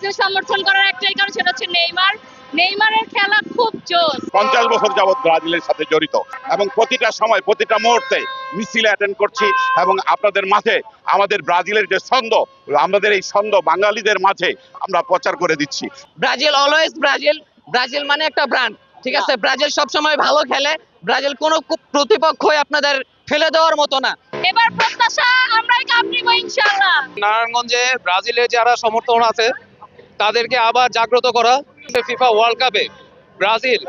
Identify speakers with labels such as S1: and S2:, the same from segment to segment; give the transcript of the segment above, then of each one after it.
S1: Brazil সমর্থন করার একটাই কারণ, সেটা হচ্ছে নেইমারের খেলা খুব জোস।
S2: 50 বছর যাবৎ ব্রাজিলের সাথে জড়িত এবং প্রতিটা সময় প্রতিটা মুহূর্তে মিছিল অ্যাটেন্ড করছি এবং আপনাদের মাঝে আমাদের ব্রাজিলের যে ছন্দ, আমাদের এই ছন্দ বাঙালিদের মাঝে আমরা প্রচার করে দিচ্ছি।
S3: Brazil always Brazil. ব্রাজিল মানে একটা ব্র্যান্ড, ঠিক আছে? ব্রাজিল সবসময় ভালো খেলে। ব্রাজিল কোনো প্রতিপক্ষই আপনাদের ফেলে দেওয়ার মতো না।
S1: এবার প্রত্যাশা আমরাই কাপ নিব ইনশাআল্লাহ।
S4: নারায়ণগঞ্জে ব্রাজিলের যারা সমর্থন আছে তাদেরকে আবার জাগ্রত করা, ফিফা ওয়ার্ল্ড কাপে ব্রাজিল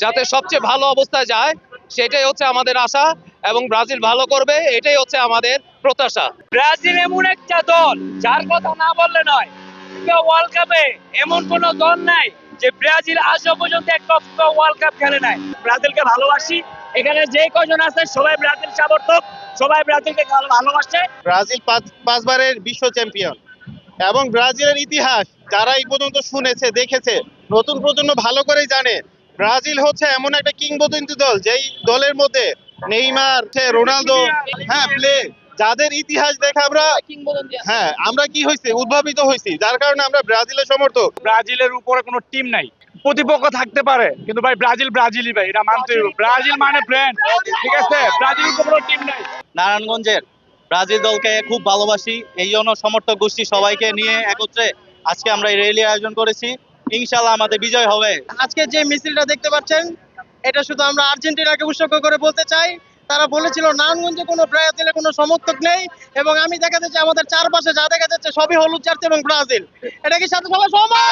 S4: যাতে সবচেয়ে ভালো অবস্থায় যায় সেটাই হচ্ছে আমাদের আশা, এবং ব্রাজিল ভালো করবে এটাই হচ্ছে আমাদের প্রত্যাশা।
S5: ব্রাজিল এমন একটা দল যার কথা না বললে নয়। ফিফা ওয়ার্ল্ড কাপে এমন কোন দল নাই যে ব্রাজিল আজ পর্যন্ত একটা ফিফা ওয়ার্ল্ড কাপ খেলে নাই। ব্রাজিলকে ভালোবাসি, এখানে যে কজন আছে সবাই ব্রাজিল সমর্থক, সবাই ব্রাজিলকে ভালোবাসে।
S6: ব্রাজিল পাঁচবারের বিশ্ব চ্যাম্পিয়ন এবং ব্রাজিলের ইতিহাস যারা এই পর্যন্ত শুনেছে দেখেছে, নতুন প্রজন্ম ভালো করেই জানে ব্রাজিল হচ্ছে এমন একটা কিংবদন্তি দল যেই দলের মধ্যে নেইমার, রোনালদো, প্লে, যাদের ইতিহাস দেখে আমরা কি হয়েছে উদ্ভাবিত হয়েছি, যার কারণে আমরা ব্রাজিলের সমর্থক।
S5: ব্রাজিলের উপরে কোনো টিম নাই, প্রতিপক্ষ থাকতে পারে কিন্তু ভাই ব্রাজিলই ভাই, এটা মানতে হবে। ব্রাজিল মানে ব্র্যান্ড, ঠিক আছে? ব্রাজিলের উপরে কোনো টিম নাই।
S7: নারায়ণগঞ্জের ব্রাজিল দলকে খুব ভালোবাসি, এই জন্য সমর্থক গোষ্ঠী সবাইকে নিয়ে একত্রে আজকে আমরা এই র্যালি আয়োজন করেছি। ইনশাআল্লাহ আমাদের বিজয় হবে।
S3: আজকে যে মিছিলটা দেখতে পাচ্ছেন, এটা শুধু আমরা আর্জেন্টিনাকে উৎসর্গ করে বলতে চাই। তারা বলেছিল নারায়ণগঞ্জে কোনো ব্রাজিলের কোনো সমর্থক নেই, এবং আমি দেখা যাচ্ছে আমাদের চারপাশে যা দেখা যাচ্ছে সবই হলুদ জার্সি এবং ব্রাজিল। এটা কি সাথে সবাই সহমত?